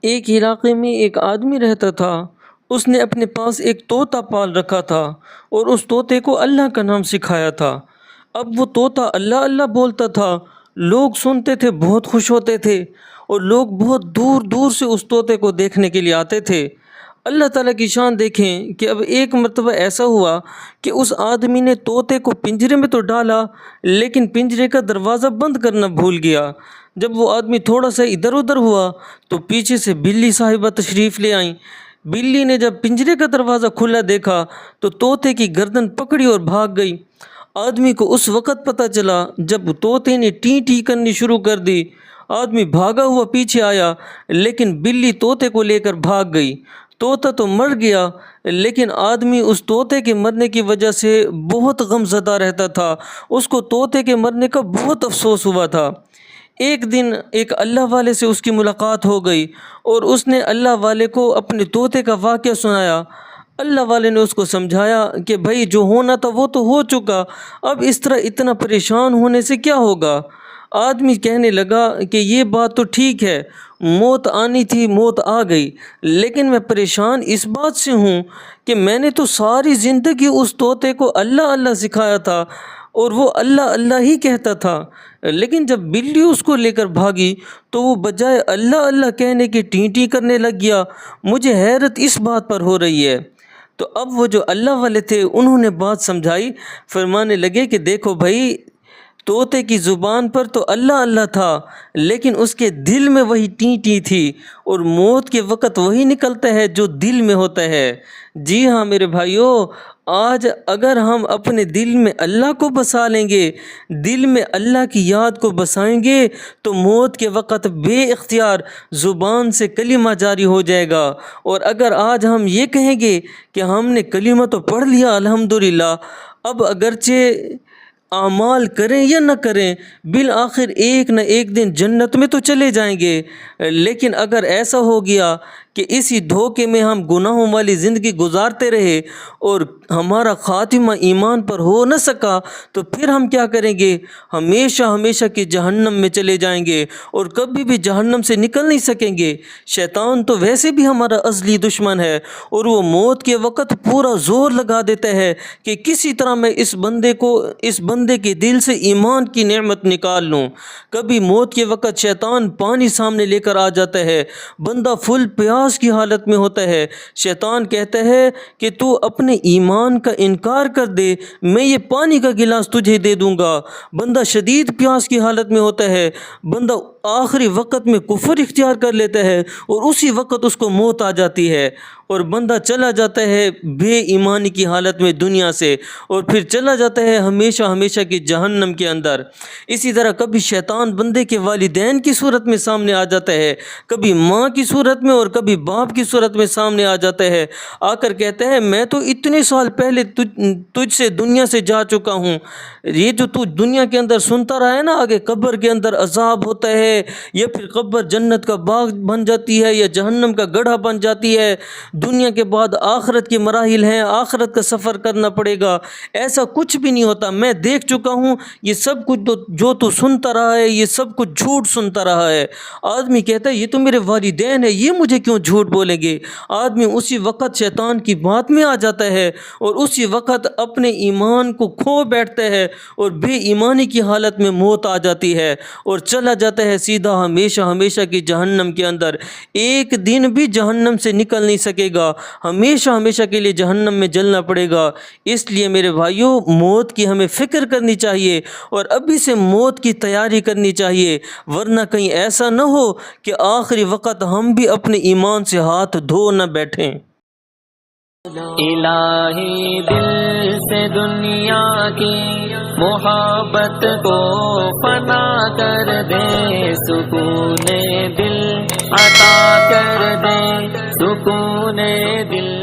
ایک علاقے میں ایک آدمی رہتا تھا۔ اس نے اپنے پاس ایک طوطا پال رکھا تھا اور اس طوطے کو اللہ کا نام سکھایا تھا۔ اب وہ طوطا اللہ اللہ بولتا تھا، لوگ سنتے تھے، بہت خوش ہوتے تھے اور لوگ بہت دور دور سے اس طوطے کو دیکھنے کے لیے آتے تھے۔ اللہ تعالیٰ کی شان دیکھیں کہ اب ایک مرتبہ ایسا ہوا کہ اس آدمی نے طوطے کو پنجرے میں تو ڈالا، لیکن پنجرے کا دروازہ بند کرنا بھول گیا۔ جب وہ آدمی تھوڑا سا ادھر ادھر ہوا تو پیچھے سے بلی صاحبہ تشریف لے آئیں۔ بلی نے جب پنجرے کا دروازہ کھلا دیکھا تو طوطے کی گردن پکڑی اور بھاگ گئی۔ آدمی کو اس وقت پتہ چلا جب طوطے نے ٹی ٹی کرنی شروع کر دی۔ آدمی بھاگا ہوا پیچھے آیا، لیکن بلی طوطے کو لے کر بھاگ گئی۔ طوطا تو مر گیا، لیکن آدمی اس طوطے کے مرنے کی وجہ سے بہت غم زدہ رہتا تھا۔ اس کو طوطے کے مرنے کا بہت افسوس ہوا تھا۔ ایک دن ایک اللہ والے سے اس کی ملاقات ہو گئی اور اس نے اللہ والے کو اپنے طوطے کا واقعہ سنایا۔ اللہ والے نے اس کو سمجھایا کہ بھائی جو ہونا تھا وہ تو ہو چکا، اب اس طرح اتنا پریشان ہونے سے کیا ہوگا۔ آدمی کہنے لگا کہ یہ بات تو ٹھیک ہے، موت آنی تھی، موت آ گئی، لیکن میں پریشان اس بات سے ہوں کہ میں نے تو ساری زندگی اس طوطے کو اللہ اللہ سکھایا تھا اور وہ اللہ اللہ ہی کہتا تھا، لیکن جب بلی اس کو لے کر بھاگی تو وہ بجائے اللہ اللہ کہنے کی ٹیں ٹیں کرنے لگ گیا۔ مجھے حیرت اس بات پر ہو رہی ہے۔ تو اب وہ جو اللہ والے تھے انہوں نے بات سمجھائی، فرمانے لگے کہ دیکھو بھائی، طوطے کی زبان پر تو اللہ اللہ تھا، لیکن اس کے دل میں وہی ٹیں ٹیں تھی، اور موت کے وقت وہی نکلتا ہے جو دل میں ہوتا ہے۔ جی ہاں میرے بھائیو، آج اگر ہم اپنے دل میں اللہ کو بسا لیں گے، دل میں اللہ کی یاد کو بسائیں گے، تو موت کے وقت بے اختیار زبان سے کلمہ جاری ہو جائے گا۔ اور اگر آج ہم یہ کہیں گے کہ ہم نے کلمہ تو پڑھ لیا الحمدللہ، اب اگرچہ اعمال کریں یا نہ کریں، بالآخر ایک نہ ایک دن جنت میں تو چلے جائیں گے، لیکن اگر ایسا ہو گیا کہ اسی دھوکے میں ہم گناہوں والی زندگی گزارتے رہے اور ہمارا خاتمہ ایمان پر ہو نہ سکا، تو پھر ہم کیا کریں گے؟ ہمیشہ ہمیشہ کی جہنم میں چلے جائیں گے اور کبھی بھی جہنم سے نکل نہیں سکیں گے۔ شیطان تو ویسے بھی ہمارا ازلی دشمن ہے، اور وہ موت کے وقت پورا زور لگا دیتا ہے کہ کسی طرح میں اس بندے کے دل سے ایمان کی نعمت نکال لوں۔ کبھی موت کے وقت شیطان پانی سامنے لے کر آ جاتا ہے، بندہ فل پیاس کی حالت میں ہوتا ہے، شیطان کہتا ہے کہ تو اپنے ایمان کا انکار کر دے، میں یہ پانی کا گلاس تجھے دے دوں گا۔ بندہ شدید پیاس کی حالت میں ہوتا ہے، بندہ آخری وقت میں کفر اختیار کر لیتا ہے اور اسی وقت اس کو موت آ جاتی ہے، اور بندہ چلا جاتا ہے بے ایمانی کی حالت میں دنیا سے، اور پھر چلا جاتا ہے ہمیشہ ہمیشہ کی جہنم کے اندر۔ اسی طرح کبھی شیطان بندے کے والدین کی صورت میں سامنے آ جاتا ہے، کبھی ماں کی صورت میں اور کبھی باپ کی صورت میں سامنے آ جاتا ہے، آ کر کہتا ہے میں تو اتنے سال پہلے تجھ سے دنیا سے جا چکا ہوں، یہ جو تو دنیا کے اندر سنتا رہا ہے نا، آگے قبر کے اندر عذاب ہوتا ہے، یا پھر قبر جنت کا باغ بن جاتی ہے یا جہنم کا گڑھا بن جاتی ہے، دنیا کے بعد آخرت کے مراحل ہیں، آخرت کا سفر کرنا پڑے گا، ایسا کچھ بھی نہیں ہوتا، میں دیکھ چکا ہوں، یہ سب کچھ جو تو سنتا رہا ہے یہ سب کچھ جھوٹ سنتا رہا ہے۔ آدمی کہتا ہے یہ تو میرے والدین ہیں، یہ مجھے کیوں جھوٹ بولیں گے؟ آدمی اسی وقت شیطان کی بات میں آ جاتا ہے اور اسی وقت اپنے ایمان کو کھو بیٹھتا ہے اور بے ایمانی کی حالت میں موت آ جاتی ہے اور چلا جاتا ہے سیدھا ہمیشہ ہمیشہ کی جہنم کے اندر۔ ایک دن بھی جہنم سے نکل نہیں سکے گا، ہمیشہ ہمیشہ کے لیے جہنم میں جلنا پڑے گا۔ اس لیے میرے بھائیوں، موت کی ہمیں فکر کرنی چاہیے اور ابھی سے موت کی تیاری کرنی چاہیے، ورنہ کہیں ایسا نہ ہو کہ آخری وقت ہم بھی اپنے ایمان سے ہاتھ دھو نہ بیٹھیں۔ الہی دل سے دنیا کی محبت کو فنا کر دے، سکون دل عطا کر دے، سکون دل